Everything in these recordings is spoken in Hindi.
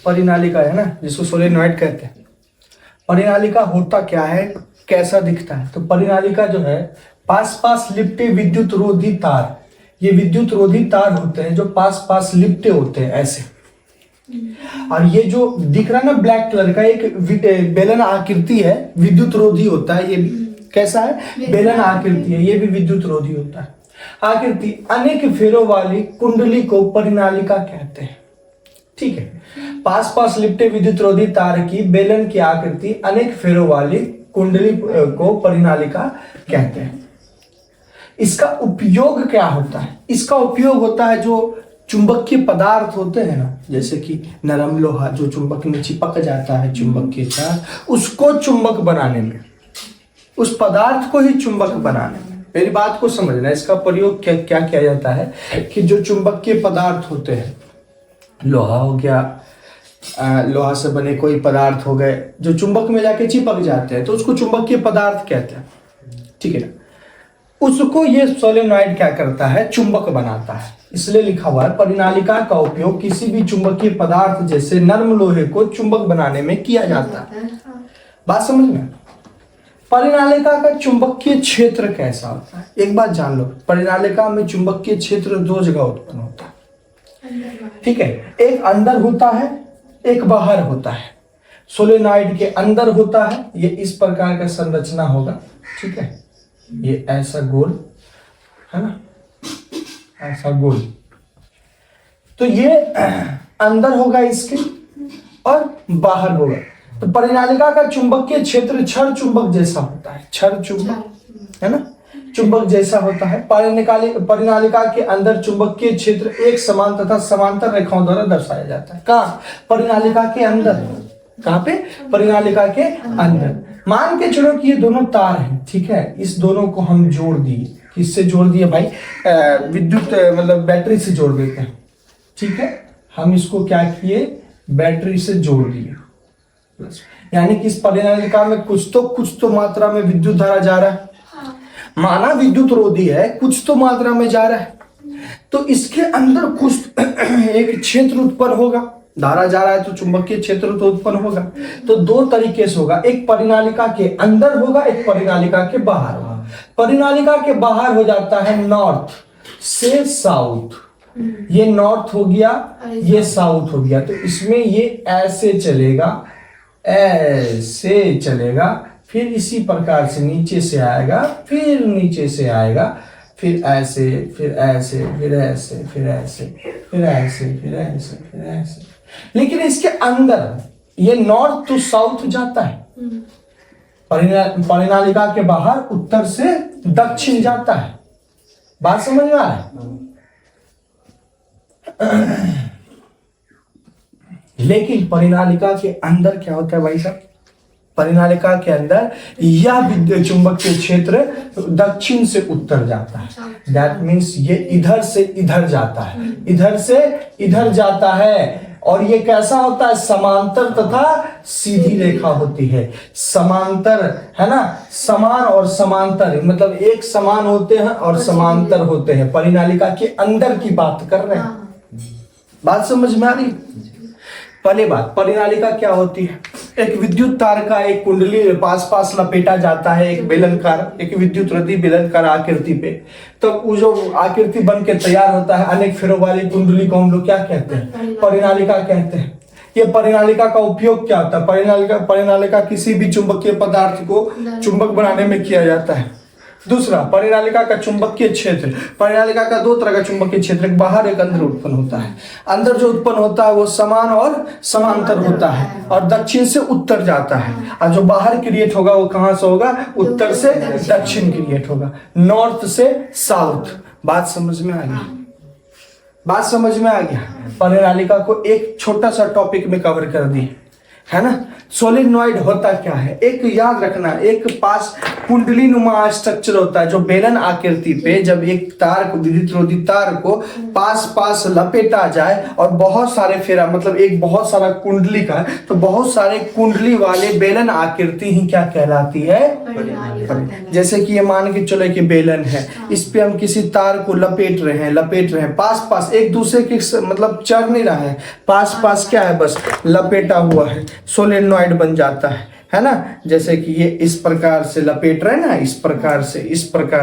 परिनालिका है ना, जिसको सोलेनॉइड कहते हैं। परिनालिका होता क्या है, कैसा दिखता है? तो परिनालिका जो है, पास पास लिपटे विद्युत रोधी तार, ये विद्युत रोधी तार होते हैं जो पास पास लिपटे होते हैं ऐसे। और ये जो दिख रहा है ना ब्लैक कलर का, एक बेलन आकृति है, विद्युत रोधी होता है। ये भी कैसा है? बेलन आकृति है, ये भी विद्युत रोधी होता है। आकृति अनेक फेरों वाली कुंडली को परिनालिका कहते हैं। ठीक है, पास पास लिपटे विद्युत रोधी तार की बेलन की आकृति अनेक फेरों वाली कुंडली को परिनालिका कहते हैं। इसका उपयोग क्या होता है? इसका उपयोग होता है जो चुंबकीय पदार्थ होते हैं ना, जैसे कि नरम लोहा जो चुंबक में चिपक जाता है चुंबकीय तार, उसको चुंबक बनाने में, उस पदार्थ को ही चुंबक बनाने में। मेरी बात को समझना, इसका प्रयोग क्या किया जाता है कि जो चुंबकीय पदार्थ होते हैं, लोहा हो गया, लोहा से बने कोई पदार्थ हो गए जो चुंबक में जाके चिपक जाते हैं, तो उसको चुंबकीय पदार्थ कहते हैं। ठीक है ना, उसको ये सोलेनॉइड क्या करता है? चुंबक बनाता है। इसलिए लिखा हुआ है परिनालिका का उपयोग किसी भी चुंबकीय पदार्थ जैसे नर्म लोहे को चुंबक बनाने में किया जाता है। बात समझ में? परिनालिका का चुंबकीय क्षेत्र कैसा होता है? एक बात जान लो, परिनालिका में चुंबकीय क्षेत्र दो जगह उत्पन्न होता है। ठीक है, एक अंदर होता है, एक बाहर होता है। सोलेनॉइड के अंदर होता है, ये इस प्रकार का संरचना होगा। ठीक है, ये ऐसा गोल है ना, ऐसा गोल, तो ये अंदर होगा इसके और बाहर होगा। तो परिनालिका का चुंबकीय क्षेत्र क्षण चुंबक जैसा होता है, क्षण चुंबक है ना, चुंबक जैसा होता है। परिनालिका के अंदर चुंबकीय क्षेत्र एक समान तथा समांतर रेखाओं द्वारा दर्शाया जाता है। कहाँ? परिनालिका के अंदर। कहाँ पे? परिनालिका के अंदर। मान के चलो कि ये दोनों तार हैं, ठीक है, इस दोनों को हम जोड़ दिए। किससे जोड़ दिए भाई? विद्युत मतलब बैटरी से जोड़ देते हैं। ठीक है, हम इसको क्या किए? बैटरी से जोड़ दिए। यानी कि इस परिनालिका में कुछ तो मात्रा में विद्युत धारा जा रहा है। माना विद्युत रोधी है, कुछ तो मात्रा में जा रहा है, तो इसके अंदर कुछ एक क्षेत्र उत्पन्न होगा। धारा जा रहा है तो चुंबकीय क्षेत्र तो उत्पन्न होगा। तो दो तरीके से होगा, एक परिनालिका के अंदर होगा, एक परिनालिका के बाहर होगा। परिनालिका के बाहर हो जाता है नॉर्थ से साउथ, ये नॉर्थ हो गया, ये साउथ हो गया। तो इसमें ये ऐसे चलेगा, ऐसे चलेगा, फिर इसी प्रकार से नीचे से आएगा, फिर नीचे से आएगा, फिर ऐसे, फिर ऐसे, फिर ऐसे, फिर ऐसे, फिर ऐसे, फिर ऐसे, फिर ऐसे। लेकिन इसके अंदर ये नॉर्थ टू साउथ जाता है। परिनालिका के बाहर उत्तर से दक्षिण जाता है। बात समझ में आ रहा है? लेकिन परिनालिका के अंदर क्या होता है भाई साहब? परिनालिका के अंदर यह विद्युत चुंबकीय क्षेत्र दक्षिण से उत्तर जाता है। दैट मीन्स ये इधर से इधर जाता है, इधर से इधर जाता है। और ये कैसा होता है? समांतर तथा सीधी रेखा होती है। समांतर है ना, समान और समांतर, मतलब एक समान होते हैं और समांतर होते हैं। परिनालिका के अंदर की बात कर रहे हैं। बात समझ में आ रही? पहले बात, परिनालिका क्या होती है? एक विद्युत तार का एक कुंडली पास पास लपेटा जाता है, एक बेलनकार, एक विद्युत रोधी बेलनकार आकृति पे। तो वो जो आकृति बन के तैयार होता है, अनेक फेरों वाली कुंडली को हम लोग क्या कहते हैं? परिनालिका कहते हैं। ये परिनालिका का उपयोग क्या होता है? परिनालिका किसी भी चुंबकीय पदार्थ को चुंबक बनाने में किया जाता है। दूसरा, परिनालिका का चुंबकीय क्षेत्र। परिनालिका का दो तरह का चुंबकीय क्षेत्र, एक बाहर एक अंदर उत्पन्न होता है। अंदर जो उत्पन्न होता है वो समान और समांतर होता है और दक्षिण से उत्तर जाता है। और जो बाहर क्रिएट होगा वो कहां से होगा? उत्तर से दक्षिण क्रिएट होगा, नॉर्थ से साउथ। बात समझ में आ गई? बात समझ में आ गया? परिनालिका को एक छोटा सा टॉपिक में कवर कर दी है ना। सोलेनॉइड होता क्या है? एक याद रखना, एक पास कुंडली नुमा स्ट्रक्चर होता है, जो बेलन आकृति पे जब एक तार को, विद्युत रोधी तार को पास पास लपेटा जाए और बहुत सारे फेरा, मतलब एक बहुत सारा कुंडली का है, तो बहुत सारे कुंडली वाले बेलन आकृति ही क्या कहलाती है? जैसे कि ये मान के चलो कि बेलन है, इस पे हम किसी तार को लपेट रहे हैं, पास पास एक दूसरे के मतलब चढ़ नहीं रहा है, पास पास क्या है, बस लपेटा हुआ है, सोलेनॉइड बन जाता है ना। जैसे कि ये इस प्रकार से लपेट रहे हैं ना, इस प्रकार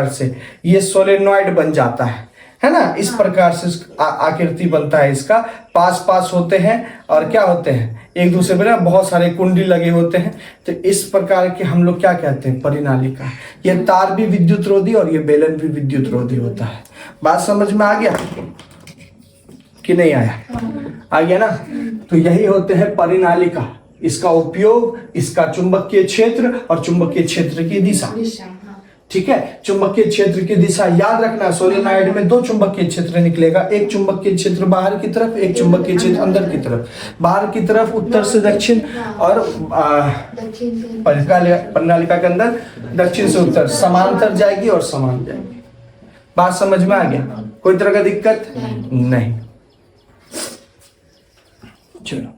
से ये सोलेनॉइड बन जाता है ना। इस प्रकार से आकृति बनता है इसका, पास पास होते हैं और क्या होते हैं, एक दूसरे पे ना बहुत सारे कुंडली लगे होते हैं। तो इस प्रकार के हम लोग क्या कहते हैं? परिनालिका। ये तार भी विद्युत रोधी और ये बेलन भी विद्युत रोधी होता है। बात समझ में आ गया कि नहीं आया? आ गया ना। तो यही होते हैं परिनालिका, इसका उपयोग, इसका चुंबकीय क्षेत्र और चुंबकीय क्षेत्र की दिशा। ठीक है, चुंबकीय क्षेत्र की दिशा याद रखना। सोलेनॉइड में 2 चुंबकीय क्षेत्र निकलेगा, एक चुंबकीय क्षेत्र बाहर की तरफ, एक चुंबकीय क्षेत्र अंदर की तरफ। बाहर की तरफ उत्तर से दक्षिण और परिनालिका के अंदर दक्षिण से उत्तर, समांतर जाएगी और समान जाएगी। बात समझ में आ गया? कोई तरह का दिक्कत नहीं। चलो।